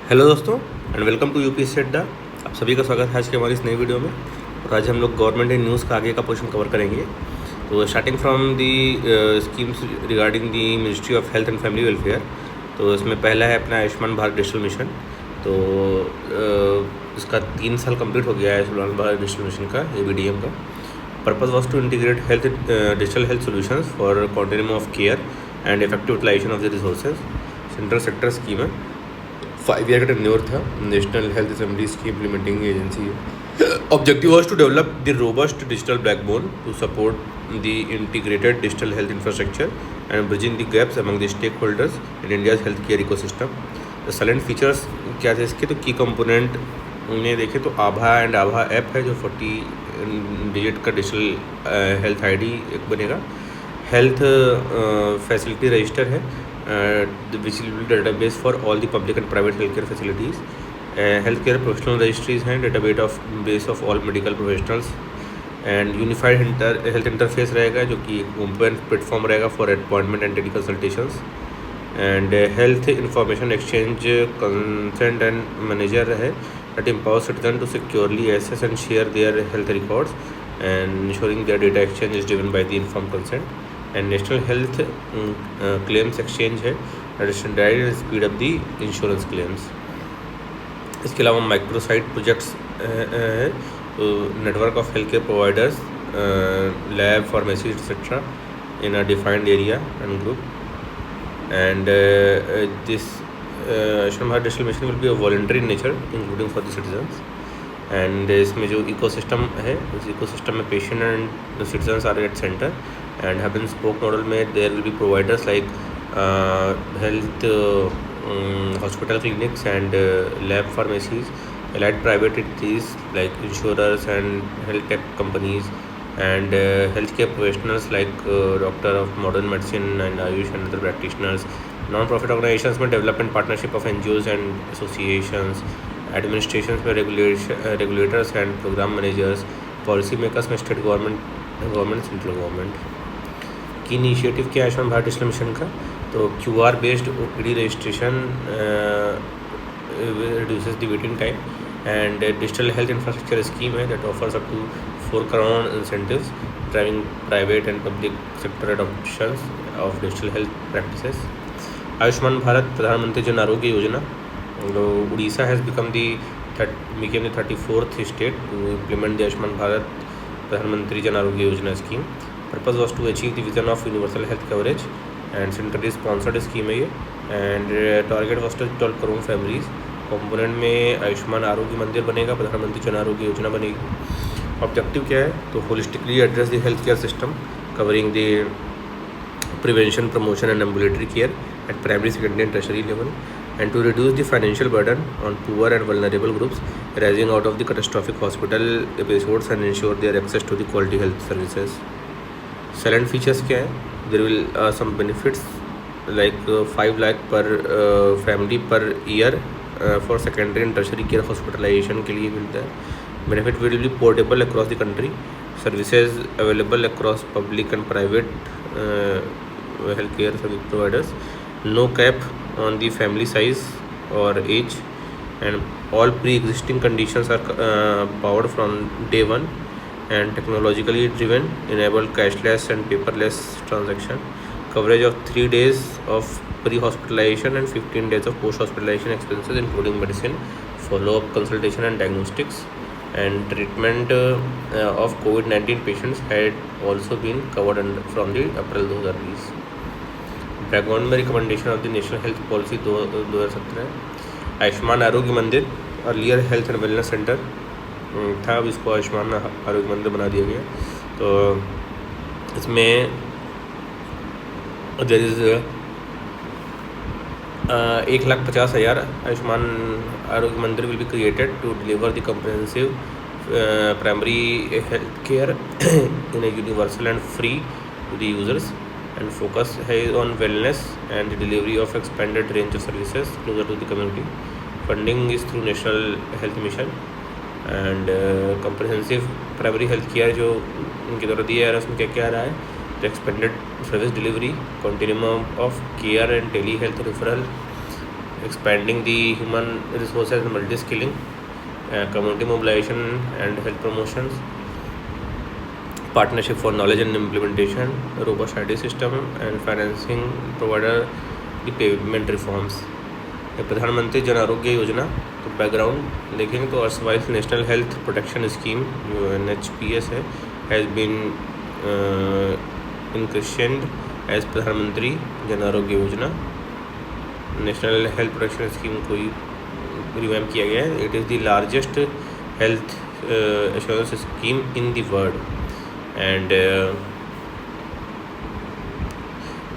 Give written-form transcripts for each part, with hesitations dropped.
Hello दोस्तों and welcome to UPSC अड्डा। आप सभी का स्वागत है आज के हमारी इस नई वीडियो में। और आज हम लोग गवर्नमेंट इन न्यूज़ का आगे का पोर्शन कवर करेंगे। तो starting from the schemes regarding the ministry of health and family welfare. तो इसमें पहला है अपना आयुष्मान भारत डिजिटल मिशन। तो इसका 3 साल कंप्लीट हो गया है आयुष्मान भारत डिजिटल मिशन का, ABDM का। Purpose was to integrate health digital health solutions for continuum of care and effective utilisation of the resources. Central sector scheme है, 5 ईयर का टेन्योर था। नेशनल हेल्थ असेंबलीज की इम्प्लीमेंटिंग एजेंसी है। Objective was to develop the robust digital backbone to support the integrated digital health infrastructure and bridging the gaps among the stakeholders in India's health care ecosystem. The salient features क्या थे इसके? तो की component में देखें तो आभा and Abha app है जो 40 डिजिट का डिजिटल हेल्थ ID एक बनेगा। हेल्थ फैसिलिटी रजिस्टर है, which will be database for all the public and private healthcare facilities. Healthcare professional registries हैं, database of all medical professionals and unified health interface रहेगा जो कि open platform रहेगा for appointment and teleconsultations and health information exchange consent and manager है that empowers citizens to securely access and share their health records and ensuring their data exchange is driven by the informed consent. And national health claims exchange है, standard speed up the insurance claims. इसके अलावा microsite projects है, तो network of health care providers, lab, pharmacy etcetera in a defined area and group. And this Ayushman Bharat digital mission will be a voluntary nature including for the citizens. And इसमें जो ecosystem है, उस ecosystem में patient and citizens are at centre and hub and spoke model में there will be providers like health hospital clinics and lab pharmacies, allied private entities like insurers and health tech companies and healthcare professionals like doctor of modern medicine and Ayush and other practitioners, non-profit organizations में development partnership of NGOs and associations, administrations में regulators and program managers, policy makers में state government, central government। की initiative क्या है Ayushman Bharat digital mission का? तो QR based OPD registration reduces the waiting time and digital health infrastructure scheme है that offers up to 4 crore incentives driving private and public sector adoptions of digital health practices. Ayushman Bharat प्रधानमंत्री Jan Arogya Yojana, Orissa has become the 34th state to implement the Ayushman Bharat प्रधानमंत्री Jan Arogya Yojana scheme. Purpose was to achieve the vision of universal health coverage and centrally sponsored scheme है ये। And target was to 12 crore families. Component में आयुष्मान आरोग्य मंदिर बनेगा, प्रधानमंत्री जन आरोग्य योजना बनेगी। ऑब्जेक्टिव क्या है? तो holistically address the health care system covering the prevention, promotion and ambulatory care at primary, secondary and tertiary level and to reduce the financial burden on poor and vulnerable groups rising out of the catastrophic hospital episodes and ensure their access to the quality health services. Silent features क्या है? There will some benefits like 5 lakh per family per year for secondary and tertiary care hospitalization के लिए मिलता है। Benefit will be portable across the country. Services available across public and private healthcare service providers. No cap on the family size or age and all pre-existing conditions are powered from day one and technologically driven, enable cashless and paperless transaction, coverage of 3 days of pre-hospitalization and 15 days of post-hospitalization expenses including medicine, follow-up consultation and diagnostics, and treatment of COVID-19 patients had also been covered from the April 2020। Background में recommendation of the national health policy 2017। Ayushman Arogya मंदिर earlier health and wellness centre था, अब इसको आयुष्मान आरोग्य मंदिर बना दिया गया। तो इसमें there is 1,50,000 Ayushman Arogya Mandir will be created to deliver the comprehensive primary health care in a universal and free to the users and focus है on wellness and the delivery of expanded range of services closer to the community. Funding is through National Health Mission and comprehensive primary health care जो उनके द्वारा दिया जा रहा है उसमें क्या क्या आ रहा है? तो expanded service delivery, continuum of care and telehealth referral, expanding the human resources and multi-skilling, community mobilization and health promotions, partnership for knowledge and implementation, robust IT system and financing provider the payment reforms. प्रधानमंत्री जन आरोग्य योजना, तो background देखेंगे तो अर्सवाइज national health protection scheme जो NHPS है has been इनक्रिशन्ड as प्रधानमंत्री जन आरोग्य योजना। National health protection scheme को रिवैम्प किया गया है। It is the largest health assurance scheme in the world and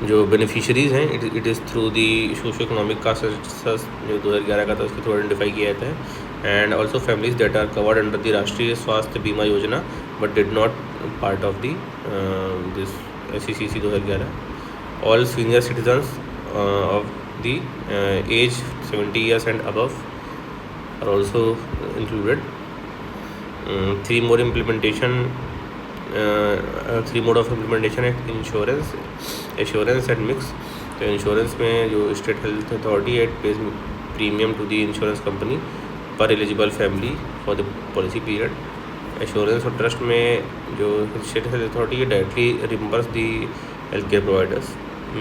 जो बेनिफिशरीज़ हैं it is through the socio economic का सेंसस जो 2011 का था उसके थ्रू आइडेंटिफाई किया जाता है। And also families that are covered under the Rashtriya Swasthya Bima Yojana but did not part of the this SECC 2011। All senior citizens of the age 70 years and above are also included। Three mode of implementation है insurance, assurance and mix. तो insurance में जो state health authority at pays premium to the insurance company per eligible family for the policy period. Assurance और trust में जो state health authority है directly reimburse the health care providers.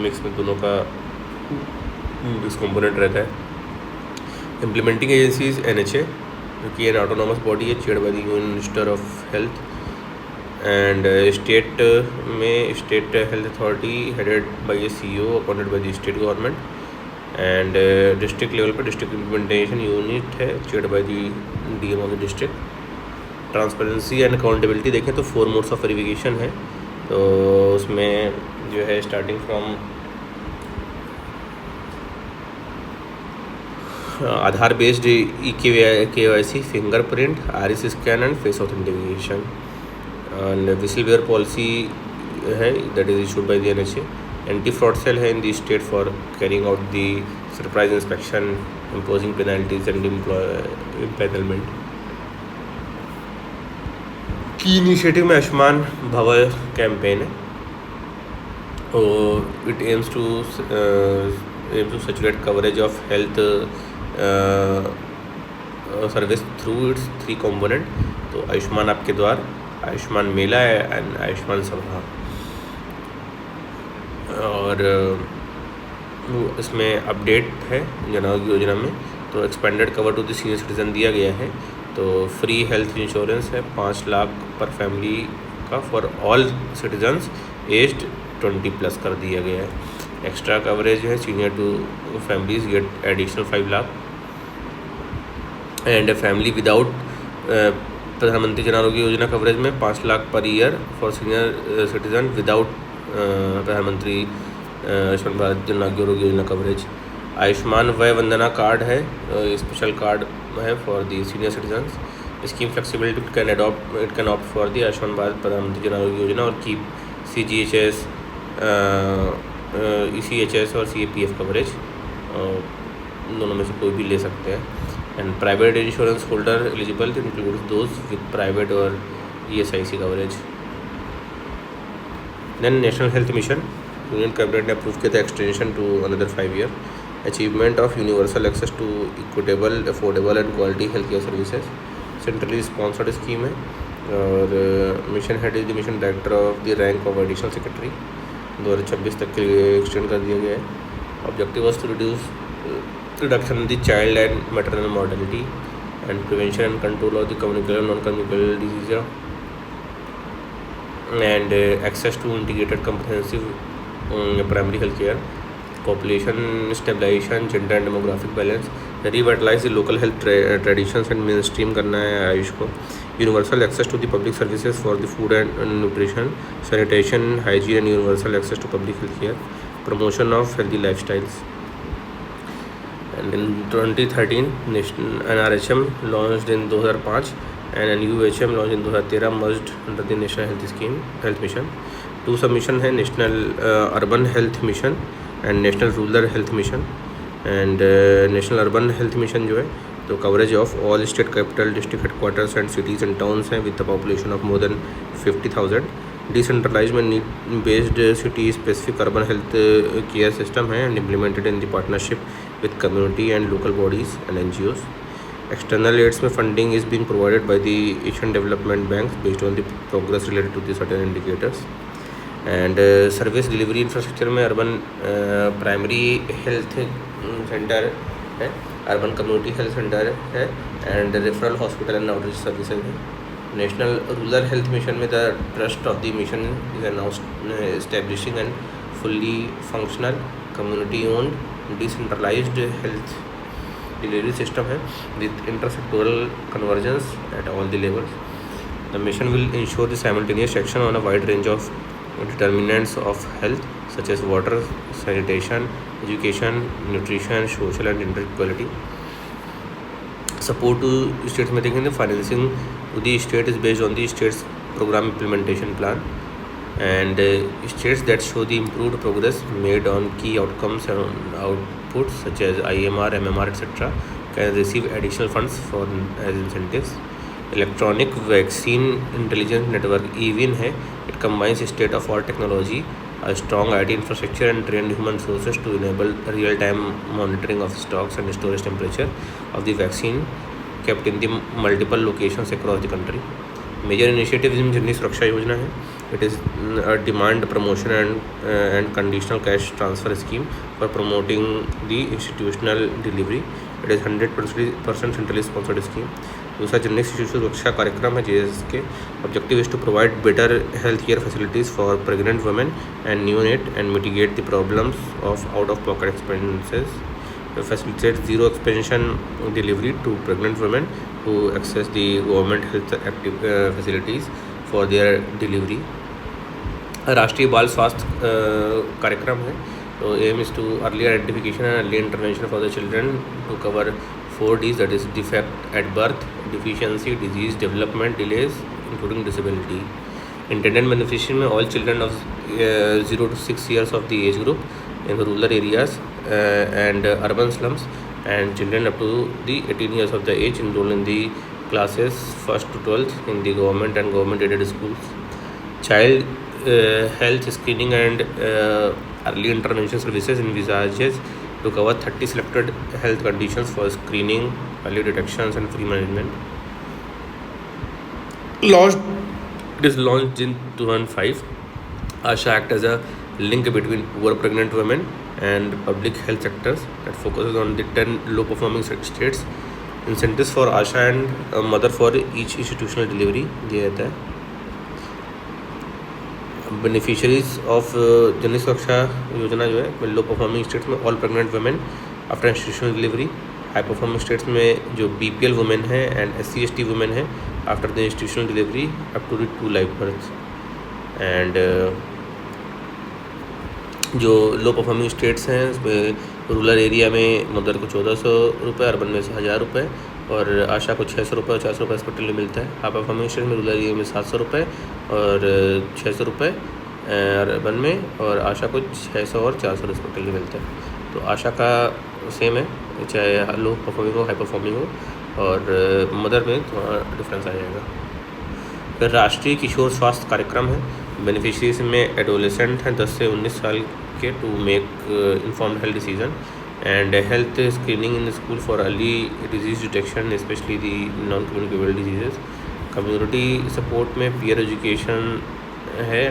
Mix में दोनों का इस कॉम्पोनेंट रहता है। इम्प्लीमेंटिंग एजेंसीज NHA जो कि एन ऑटोनॉमस बॉडी है chaired by the union minister of health. And state में state health authority headed by a CEO appointed by the state government. And district level पर district implementation unit है chaired by the DM of the district. Transparency and accountability देखें तो 4 modes of verification है। तो उसमें जो है starting from Aadhaar based KYC, fingerprint, iris scan and face authentication. And विसिलवेयर पॉलिसी है that is issued by the NHA। Anti fraud cell है in the state for carrying out the surprise inspection, imposing penalties and empanelment. की initiative में Ayushman Bhav campaign है और it aims to saturate coverage of health service through its 3 component. तो आयुष्मान आपके द्वार, आयुष्मान मेला and Ayushman सभा। और इसमें अपडेट है जन आरोग्य योजना में तो expanded cover to the senior citizen दिया गया है। तो फ्री हेल्थ इंश्योरेंस है 5 लाख पर फैमिली का फॉर ऑल सिटीजन्स एज्ड 20+ कर दिया गया है। एक्स्ट्रा कवरेज है senior to families get additional 5 lakh. And family without Pradhan Mantri Jan Arogya Yojana coverage में 5 lakh per year for senior citizen without Pradhan Mantri Ayushman Bharat Jan Arogya Yojana coverage. Ayushman Vay Vandana card है स्पेशल कार्ड है for the senior citizens. Scheme flexibility it can opt for the Ayushman Bharat प्रधानमंत्री जन आरोग्य योजना और keep CGHS ECHS और CAPF coverage दोनों में से कोई भी ले सकते हैं। And private insurance holder eligible include those with private और ESIC coverage. Then national health mission union cabinet ने अप्रूव किया था extension to another 5 year। Achievement of universal access to equitable affordable and quality health care services centrally sponsored scheme है। और mission head is the mission director of the rank of additional secretary 2026 तक के लिए extend कर दिया गया है। Objective was to reduction in the child and maternal mortality and prevention and control of the communicable and non-communicable diseases and access to integrated comprehensive primary health care, population stabilization, gender and demographic balance, revitalize the local health traditions and mainstream करना है आयुष को। universal access to the public services for the food and nutrition, sanitation, hygiene and universal access to public health care, promotion of healthy lifestyles। And in 2013 NRHM launched in 2005 and NUHM launched in 2013 merged under the National Health Mission। 2 submission है National Urban Health Mission and National Rural Health Mission। and National Urban Health Mission जो है तो coverage of all state capital district headquarters and cities and towns हैं with a population of more than 50,000। Decentralize में need based city specific urban health care system है and implemented in the partnership with community and local bodies and NGOs. External aids में funding is being provided by the Asian Development Banks based on the progress related to the certain indicators. And service delivery infrastructure में urban primary health centre है, urban community health centre है and referral hospital and outreach services है. National rural health mission में the trust of the mission is announced establishing and fully functional community owned decentralised health delivery system है with intersectoral convergence at all the levels. The mission will ensure the simultaneous action on a wide range of determinants of health such as water, sanitation, education, nutrition, social and gender equality. Support to states में देखेंगे financing to the state is based on the state's program implementation plan and states that show the improved progress made on key outcomes and outputs such as IMR, MMR etc. can receive additional funds for as incentives. Electronic vaccine intelligence network EVIN है. It combines state of art technology, a strong IT infrastructure and trained human resources to enable real-time monitoring of stocks and storage temperature of the vaccine kept in the multiple locations across the country. Major initiatives in जननी सुरक्षा योजना है. It is a demand promotion and conditional cash transfer scheme for promoting the institutional delivery. It is 100% centrally sponsored scheme. दूसरा जननी शिशु सुरक्षा कार्यक्रम है JSK. Objective is to provide better health care facilities for pregnant women and neonate and mitigate the problems of out of pocket expenses. Facilitate zero expension delivery to pregnant women who access the government health facilities for their delivery. राष्ट्रीय बाल स्वास्थ्य कार्यक्रम है. तो aim is to early identification and early intervention for the children to cover 4 Ds, that is defect at birth, deficiency, disease, development delays including disability. Intended beneficiary में all children of 0 to 6 years of the age group in the rural areas and urban slums and children up to the 18 years of the age enrolled in the classes 1st to 12th in the government and government aided schools. Child health screening and early intervention services envisages to cover 30 selected health conditions for screening, early detections and free management. It is launched in 2005. ASHA act as a link between poor pregnant women and public health sectors that focuses on the 10 low performing states. Incentives for ASHA and mother for each institutional delivery दिया जाता है. Beneficiaries of जननी सुरक्षा योजना जो है low performing states में all pregnant women after institutional delivery. High performing states में जो BPL वुमेन है एंड SC/ST वुमेन है after the institutional delivery up to 2 live birth. And जो लो परफॉर्मिंग स्टेट्स हैं उसमें रूरल एरिया में mother को 1400 रुपये, अर्बन में 1000 रुपये और आशा को 600 रुपये और 400 रुपये हॉस्पिटल में मिलता है. हाई परफॉर्मिंग स्टेट में रूरल एरिया में 700 रुपये और 600 रुपये अर्बन में और आशा को 600 और 400 हॉस्पिटल में मिलता है. तो आशा का सेम है चाहे लो परफॉर्मिंग हो हाई परफॉर्मिंग हो और मदर में थोड़ा डिफरेंस आ जाएगा. फिर राष्ट्रीय किशोर स्वास्थ्य कार्यक्रम है. बेनिफिशरीज में एडोलेसेंट हैं 10 से 19 साल के to make informed health decision and health screening in school for early disease detection specially the non communicable diseases. Community support में पीयर एजुकेशन है,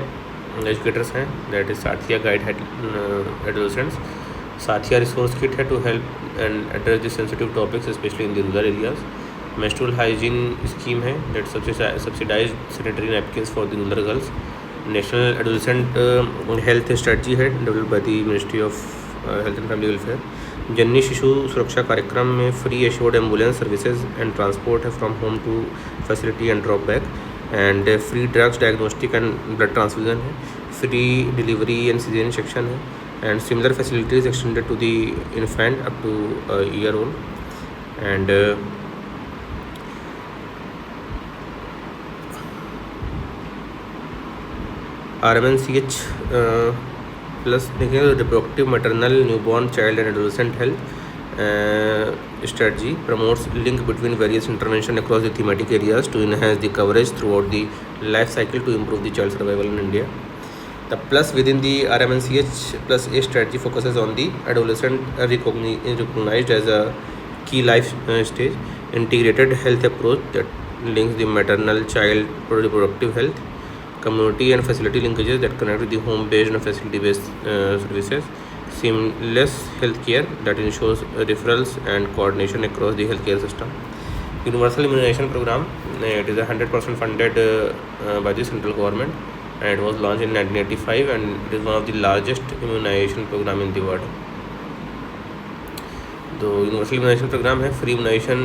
एजुकेटर्स हैं that is Saathiya guide adolescents. Saathiya resource kit है to help and address the sensitive topics specially in the rural areas. Menstrual hygiene scheme है that subsidise sanitary napkins for the rural girls. National adolescent health strategy है developed by the ministry of health and family welfare. Janani Shishu Suraksha Karyakram में free assured ambulance services and transport है from home to facility and drop back and free drugs diagnostic and blood transfusion है. Free delivery and caesarean section है and similar facilities extended to the infant up to year old. And RMNCH plus देखें तो reproductive maternal newborn child and adolescent health strategy promotes link between various intervention across the thematic areas to enhance the coverage throughout the life cycle to improve the child survival in India. The plus within the RMNCH plus A strategy focuses on the adolescent recognized as a key life stage, integrated health approach that links the maternal child reproductive health, community and facility linkages that connect with the home-based and facility-based services, seamless healthcare that ensures referrals and coordination across the healthcare system. Universal Immunization Program, it is 100% funded by the central government, and it was launched in 1985, and it is one of the largest immunization program in the world. तो universal immunisation programme है, free immunisation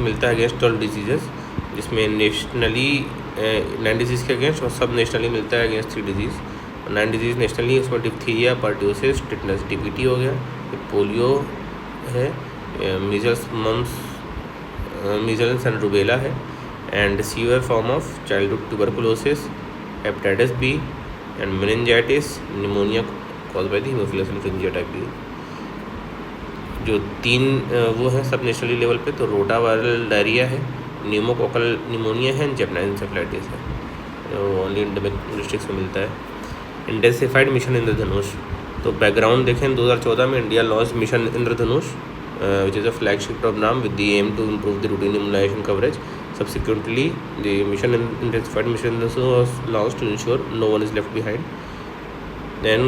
मिलता है against all diseases, जिसमें nationally 9 disease के against और सब nationally मिलता है अगेंस्ट 3 डिजीज़। 9 डिजीज़ नेशनली, उसमें डिप्थीरिया, पर्ट्यूसिस, टिटनस, डीपीटी हो गया, पोलियो है, measles, mumps, measles and rubella है, and severe form of childhood tuberculosis, hepatitis B and meningitis, pneumonia cause by the haemophilus influenza type B. जो 3 वो हैं सब nationally level पे, तो रोटा वायरल डायरिया है, न्यूमोकोकल निमोनिया है, जैपनाइज इंसेफेलाइटिस है, जो ओनली एंडेमिक डिस्ट्रिक्ट्स में मिलता है। इंटेंसिफाइड मिशन इंद्रधनुष, तो बैकग्राउंड देखें, 2014 में India launch mission Indradhanush which is a flagship program with the aim to improve the routine immunization coverage. Subsequently, the intensified mission was launched to ensure no one is left behind. Then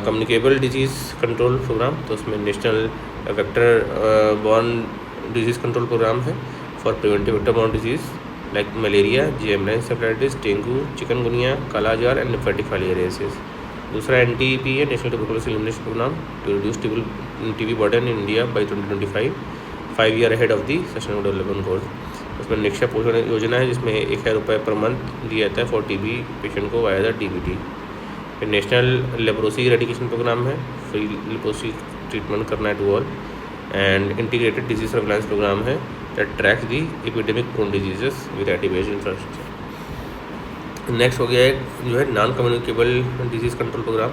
communicable disease control program, तो उसमें national vector borne disease control programme है for preventive vector borne disease like malaria, GM9 encephalitis, dengue, chikungunya, kala azar and lymphatic filariasis. दूसरा NTP है, national tuberculosis elimination programme, to reduce TB burden in India by 2025, 5 year ahead of the sustainable development goal. उसमें निक्षा पोषण योजना है, जिसमें 1000 रुपये per month दिया जाता है फॉर TB पेशेंट को वाया द DBT। फिर नेशनल लेप्रोसी इरेडिकेशन प्रोग्राम है, फ्री लेप्रोसी ट्रीटमेंट करना है to all, and integrated disease surveillance programme है that tracks the epidemic prone diseases with antibiotic infrastructure. Next हो गया एक जो है non communicable disease control programme.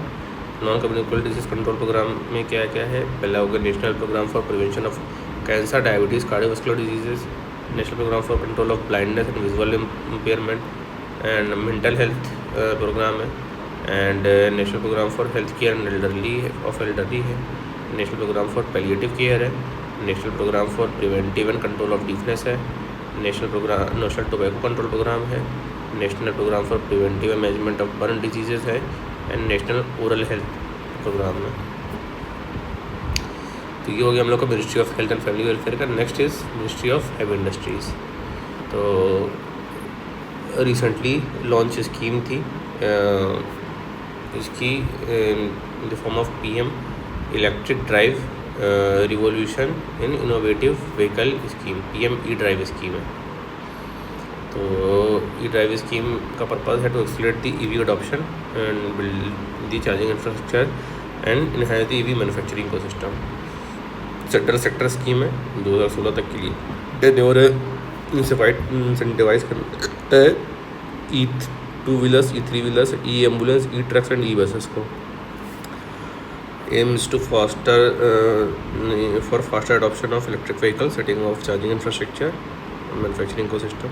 Non communicable disease control programme में क्या क्या है, पहला हो गया national programme for prevention of cancer, diabetes, cardiovascular diseases, national programme for control of blindness and visual impairment, and mental health programme है, and national programme for health care and elderly है, national programme for palliative care है, national programme for preventive and control of deafness है, national tobacco control programme है, national programme for preventive and management of burn diseases है, and national oral health programme है। तो ये हो गया हम लोग का ministry of health and family welfare का। Next is ministry of heavy industries. तो रिसेंटली लॉन्च स्कीम थी इसकी in the form of PM electric drive revolution in innovative vehicle scheme, PM E drive scheme है। तो E-ड्राइव स्कीम का purpose है to accelerate the EV adoption and build the charging infrastructure and enhance the EV manufacturing ecosystem. Sector scheme है 2016 तक के लिए, और incentivise करता है E2 wheelers, E3 wheelers, E ambulance, E trucks and E buses को। aims to faster adoption of electric vehicles, setting of charging infrastructure, manufacturing ecosystem.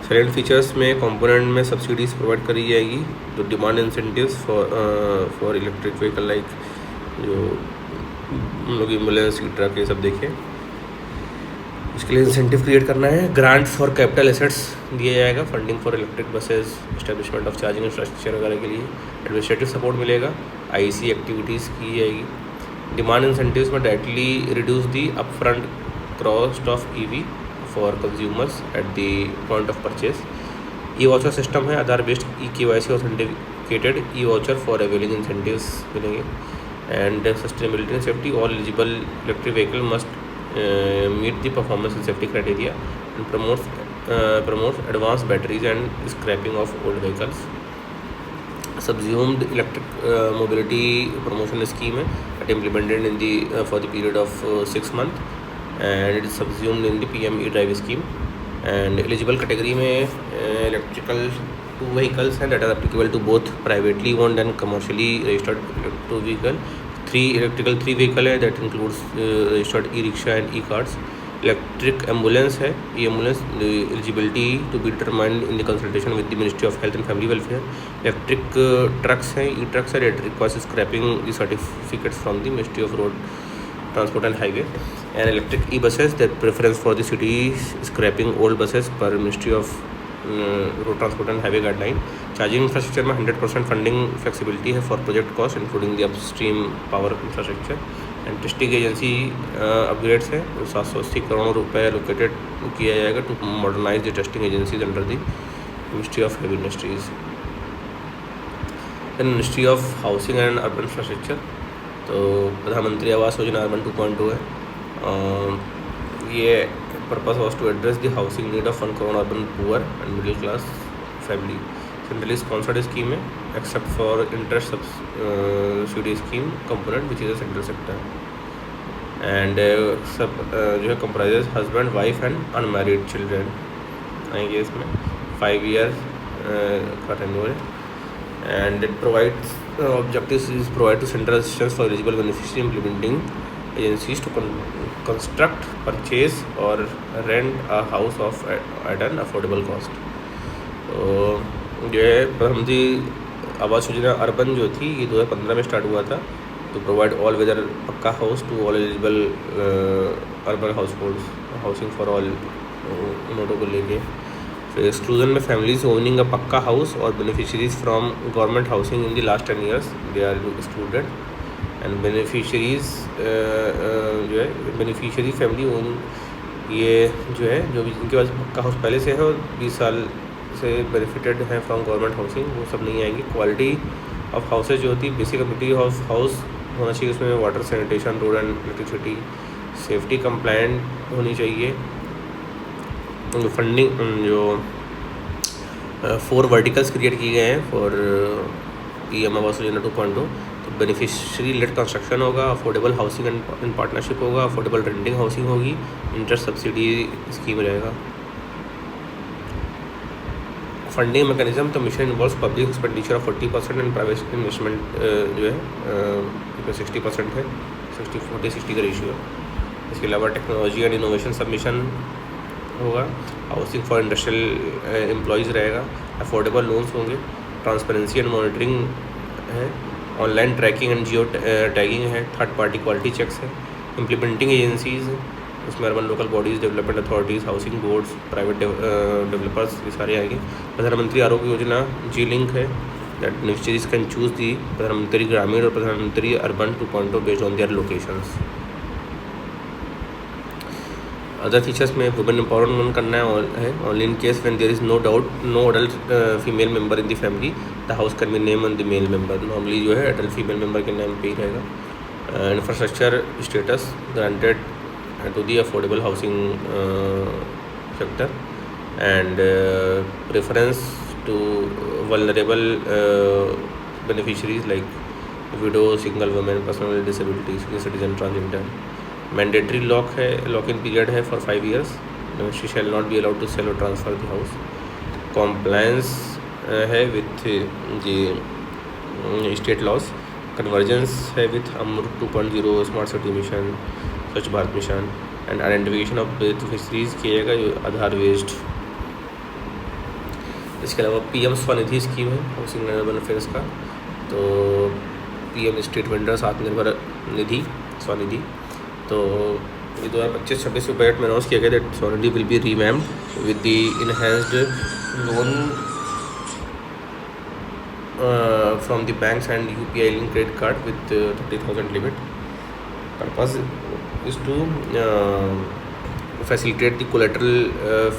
Salient features में component में सब्सिडीज प्रोवाइड करी जाएगी, जो demand incentives for electric vehicle like जो हम लोग ambulance, truck ये सब देखें, इसके लिए इंसेंटिव क्रिएट करना है। ग्रांट फॉर कैपिटल एसेट्स दिया जाएगा, funding for electric buses, establishment of charging infrastructure वगैरह के लिए एडमिनिस्ट्रेटिव सपोर्ट मिलेगा, IC एक्टिविटीज़ की जाएगी। डिमांड इंसेंटिव्स में directly reduce the upfront cost of EV for consumers at the point of purchase. E voucher system है, Aadhaar based KYC authenticated E voucher for availing incentives मिलेंगे। And sustainability and safety, all eligible electric vehicle must meet the performance and safety criteria and promotes advanced batteries and scrapping of old vehicles. Subsumed electric mobility promotion scheme that implemented in the for the period of 6 months, and it is subsumed in the PM E-drive scheme. And eligible category में electrical 2 vehicles हैं that are applicable to both privately owned and commercially registered 2 vehicle. 3 vehicle है that includes registered E-rickshaw and E-carts, electric ambulance है, ये ambulance eligibility to be determined in the consultation with the ministry of health and family welfare. Electric trucks हैं, E trucks है, it requires scrapping the certificates from the ministry of road transport and highway. And electric E buses that preference for the city scrapping old buses पर ministry of road transport and highway guideline. Charging infrastructure में 100% funding flexibility है for project cost including the upstream power infrastructure. And testing agency upgrades है, 780 करोड़ रुपए allocated किया जाएगा to modernise the testing agencies under the ministry of heavy industries. And ministry of housing and urban infrastructure, तो Pradhan Mantri Awas Yojana urban 2.2 है। ये purpose was to address the housing need of 1 crore urban poor and middle class family. Centrally sponsored scheme है except for interest subsidy scheme component which is a central sector. And सब जो है comprises husband wife and unmarried children आएंगे इसमें। 5 year का tenure है। And it provides objectives is provide to central assistance for eligible beneficiary implementing agencies to construct, purchase or rent a house of at an affordable cost। तो जो है प्रधानमंत्री Awas Yojana urban जो थी ये 2015 में स्टार्ट हुआ था, तो provide all weather pucca house to all eligible urban households, housing for all नोटों को लेके। एक्सक्लूजन में फैमिलीज ओनिंग अ पक्का हाउस और beneficiaries from government housing in the last 10 years they are excluded. And beneficiaries जो है बेनिफिशरी फैमिली ओन ये जो है जो भी जिनके पास पक्का हाउस पहले से है और 20 साल से बेनिफिटेड हैं फ्रॉम गवर्नमेंट हाउसिंग, वो सब नहीं आएंगे। क्वालिटी ऑफ हाउसेज जो होती है, बेसिक कम्युनिटी ऑफ हाउस होना चाहिए, उसमें water sanitation road and electricity safety compliant होनी चाहिए। फंडिंग जो 4 वर्टिकल्स क्रिएट किए गए हैं फॉर PM आवास योजना 2.2। तो बेनिफिशरी लेड कंस्ट्रक्शन होगा, अफोर्डेबल हाउसिंग इन पार्टनरशिप होगा, अफोर्डेबल रेंटिंग हाउसिंग होगी, इंटरेस्ट सब्सिडी स्कीम रहेगा। फंडिंग मैकेनिज्म, तो mission involves public expenditure of 40% and private investment जो है 60% है, 40-60 का रेशियो है। इसके अलावा टेक्नोलॉजी एंड इनोवेशन सबमिशन होगा, हाउसिंग फॉर इंडस्ट्रियल एम्प्लॉयज़ रहेगा, अफोर्डेबल लोन्स होंगे, ट्रांसपेरेंसी एंड मॉनिटरिंग है, online tracking and geo tagging है, थर्ड पार्टी क्वालिटी चेक्स है, इम्प्लीमेंटिंग एजेंसीज़ उसमें urban local bodies, development authorities, housing boards, private developers, ये सारे आएंगे। प्रधानमंत्री आरोग्य योजना G-Link है, दैट बेनिफिशरीज कैन चूज़ दी प्रधानमंत्री ग्रामीण और प्रधानमंत्री urban 2.0 based on their locations. Other features में वुमेन एम्पावरमेंट करना है only in case when there is no doubt no adult female member in the family the house can be name on the male member. Normally जो है adult female member के नाम पे ही रहेगा। Infrastructure status granted to the affordable housing sector and preference to vulnerable beneficiaries like widow, single women, personal disability, senior citizen, transgender. Mandatory lock in period है for 5 years। She shall not be allowed to sell और transfer the house. Compliance है with the state laws. Convergence है with Amrut 2.0 smart city mission, Swachh Bharat mission. And identification of beneficiaries किया जाएगा जो आधार based. इसके अलावा PM Svanidhi scheme है हाउसिंग एंड अर्बन अफेयर्स का, तो PM street vendors Atmanirbhar Nidhi Svanidhi. तो ये 2025-26 में बजट में अनाउंस किया गया that Svanidhi will be revamped with the enhanced loan from the banks and UPI link credit card with 30,000 limit. Purpose is to facilitate the collateral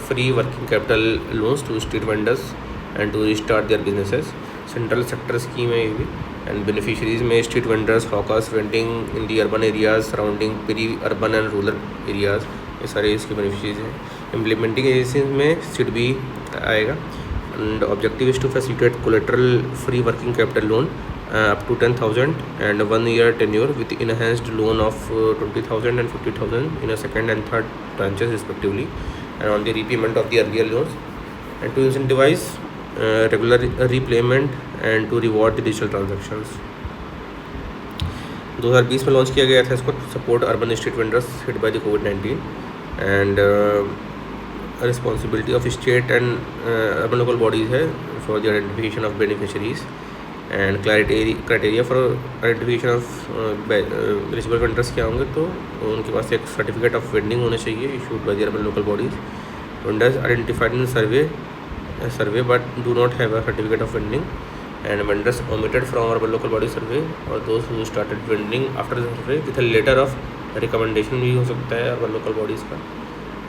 free working capital loans to street vendors and to restart their businesses। Central sector scheme है ये भी। And beneficiaries में street vendors, hawkers, vending in the urban areas surrounding peri urban and rural areas, ये सारे इसके beneficiaries हैं। Implementing agency में SIDBI आएगा। And objective is to facilitate collateral free working capital loan up to 10,000 and 1 year tenure with enhanced loan of 20,000 and 50,000 in a second and third tranches respectively, and on the repayment of the earlier loans, and to incentivize regular repayment and to reward the digital transactions। 2020 में launch किया गया था इसको, support urban street vendors hit by the COVID-19। And responsibility of state and urban local bodies है for the identification of beneficiaries and criteria for identification of eligible vendors क्या होंगे, तो उनके पास एक सर्टिफिकेट ऑफ वेंडिंग होना चाहिए issued by the urban local bodies. Vendors identified in survey but do not have a certificate of vending, and vendors omitted from urban local body survey or those who started vending after the survey with a letter of recommendation भी हो सकता है urban local bodies का.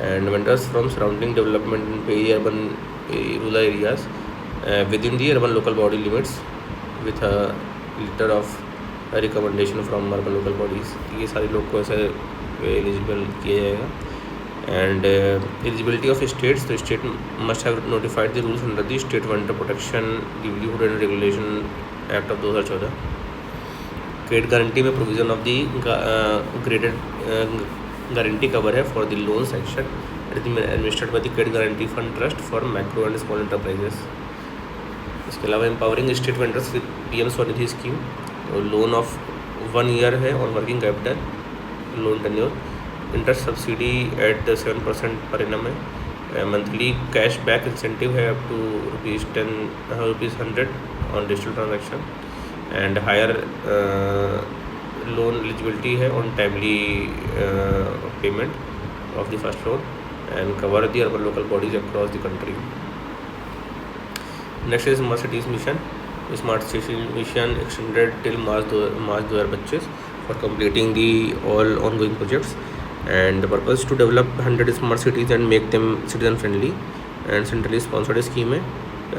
And vendors from surrounding development in peri-urban rural areas within the urban local body limits with a letter of recommendation from urban local bodies, ये सारे लोग को ऐसे एलिजिबल किया जाएगा. And eligibility of states, the state must have notified the rules under the State Vendor Protection Livelihood and Regulation Act of 2014. Credit guarantee में provision of the graded guarantee cover है for the loan section administered by the credit guarantee fund trust for micro and small enterprises. इसके अलावा empowering state vendors with PM Svanidhi scheme, loan of 1 year है और working capital loan tenure, interest subsidy at 7% per annum है, monthly cash back incentive है up to ₹100 on digital transaction, and higher loan eligibility है on timely payment of the first loan and cover the urban local bodies across the country. Next is smart cities mission. Smart city mission extended till March 2025 for completing the all ongoing projects. And the purpose is to develop 100 smart cities and make them citizen friendly, and centrally sponsored scheme है.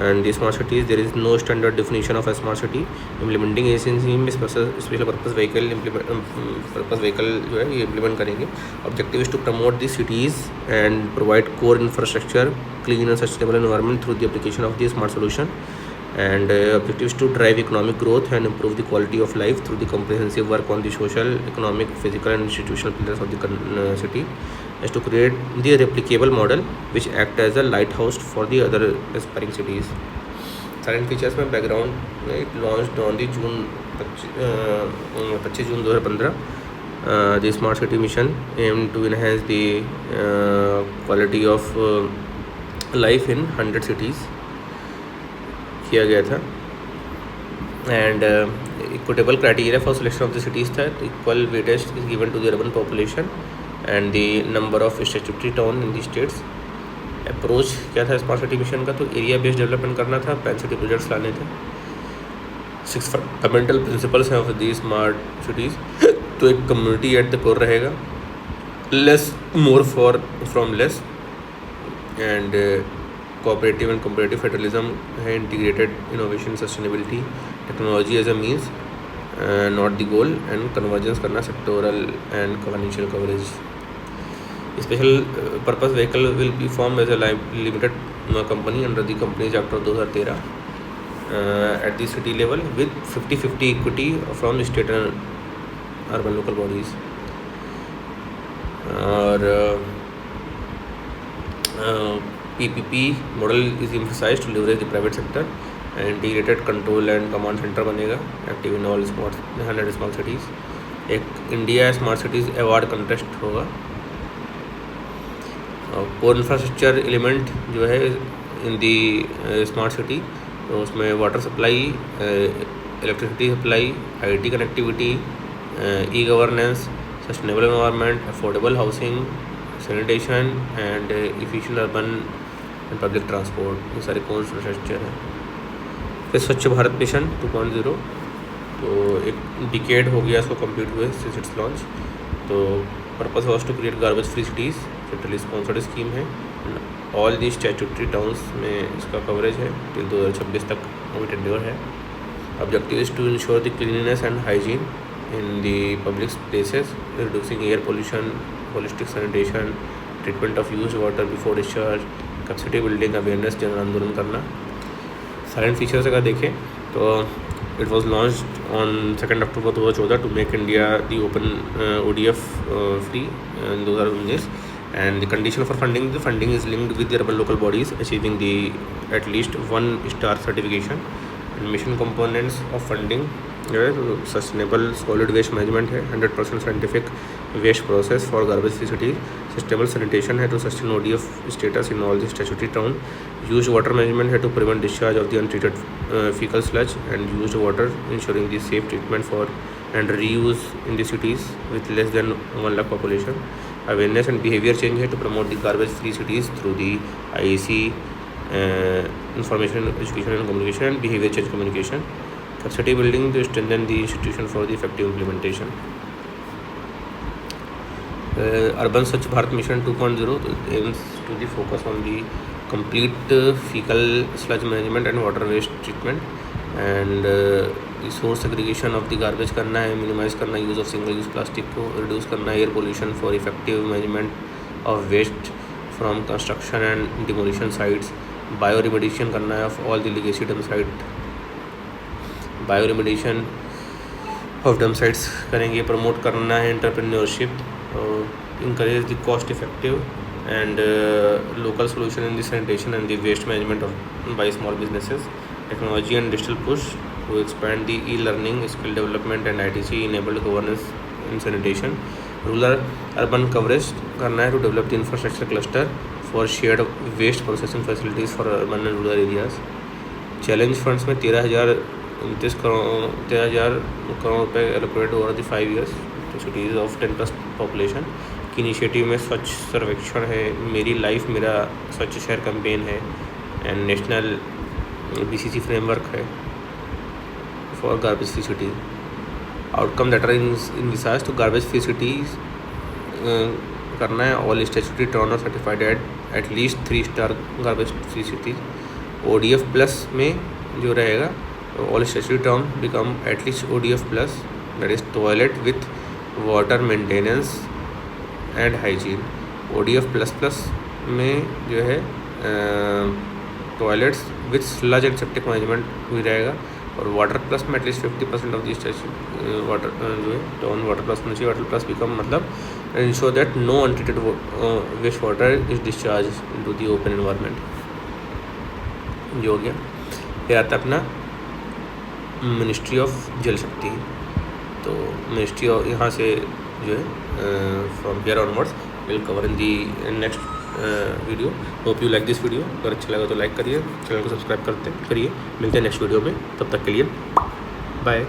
And the smart cities, there is no standard definition of a smart city. Implementing agency में special purpose vehicle जो है ये implement करेंगे. Objective is to promote the cities and provide core infrastructure, clean and sustainable environment through the application of the smart solution. And objective is to drive economic growth and improve the quality of life through the comprehensive work on the social, economic, physical and institutional pillars of the city, is to create the replicable model which act as a lighthouse for the other aspiring cities. Current features में background it launched on the 25 June 2015. The smart city mission aimed to enhance the quality of life in 100 cities किया गया था. And equitable criteria for selection of the cities था. Equal weightage is given to the urban population and the number of statutory town in the states. Approach क्या था smart city mission का, तो area based development करना था, 5 city projects लाने थे. 6 fundamental principles हैं ऑफ द स्मार्ट सिटीज़. तो एक कम्युनिटी एट द कोर रहेगा, less more for from less, and cooperative and competitive federalism है, integrated innovation sustainability, technology as a means not the goal, and convergence करना sectoral and financial coverage. Special purpose vehicle will be form as a limited company under the companies act of 2013 at the city level with 50-50 equity from state and urban local bodies. और PPP model is emphasized to leverage the private sector, and integrated control and command centre बनेगा active in all 100 small cities. एक India smart cities award contest होगा. Core infrastructure element जो है in the smart city, तो उसमें water supply, electricity supply, IT connectivity, E governance, sustainable environment, affordable housing, sanitation and efficient urban and public transport, ये सारे core infrastructure हैं. फिर स्वच्छ भारत मिशन 2.0, तो एक डिकेड हो गया इसको कंप्लीट हुए सिंस इट्स लॉन्च. तो purpose was to create garbage free cities, centrally sponsored scheme है. ऑल दी स्टैट्यूटरी टाउन्स में इसका कवरेज है टिल 2026 तक टेन्योर है. Objective is to ensure the cleanliness and hygiene in the public places, reducing air pollution, holistic sanitation, treatment of use water before discharge, capacity building, awareness, जन आंदोलन करना. Salient features अगर देखें तो it was launched on 2 October 2014 to make India the open ODF free in 2019. And the condition for funding, the funding is linked with the urban local bodies achieving the at least 1 star certification. Mission components of funding जो है तो sustainable solid waste management है, 100% scientific waste process for garbage free city, sustainable sanitation है to sustain ODF status in all the statutory town, use water management है to prevent discharge of the untreated faecal sludge and use water ensuring the safe treatment for and reuse in the cities with less than 1 lakh population. Awareness and behaviour change है to promote the garbage free cities through the IEC information education and communication and behaviour change communication. Capacity building to strengthen the institution for the effective implementation. Urban Swachh Bharat mission 2.0 aims to the focus on the complete fecal sludge management and water waste treatment and the source segregation of the garbage करना है, minimize करना use of single use plastic को, reduce करना air pollution for effective management of waste from construction and demolition sites, bioremediation करना है of all the legacy dump site, bioremediation of dump sites करेंगे, promote करना है entrepreneurship, encourage the cost effective and local solution in the sanitation and the waste management by small businesses, technology and digital push to expand the e-learning, skill development and ITC enabled governance in sanitation, rural urban coverage करना है to develop the infrastructure cluster for shared waste processing facilities for urban and rural areas। Challenge funds में 13,029 करोड़ रुपये allocate over the 5 years to cities of 10+ population की initiative में स्वच्छ सर्वेक्षण है, मेरी life मेरा स्वच्छ शहर कैंपेन है एंड नेशनल BCC फ्रेमवर्क है for garbage free city. Outcome that are envisaged to garbage free cities करना है all statutory town are certified at least 3 star garbage free cities. ODF plus में जो रहेगा all statutory town become at least ODF plus, that is toilet with water maintenance and hygiene. ODF plus में जो है toilets with sludge and septic management भी रहेगा और water plus में एटलीस्ट 50% ऑफ द वाटर जो है टाउन वाटर प्लस होना चाहिए। वाटर प्लस बिकम मतलब ensure that no untreated waste water is discharge into the open environment. जो हो गया। फिर आता है अपना मिनिस्ट्री ऑफ जल शक्ति। तो मिनिस्ट्री ऑफ यहाँ से जो है from here onwards will cover in the next video. Hope you like this video. अगर अच्छा लगा तो लाइक करिए, चैनल को सब्सक्राइब करिए। मिलते हैं नेक्स्ट वीडियो में, तब तक के लिए बाय।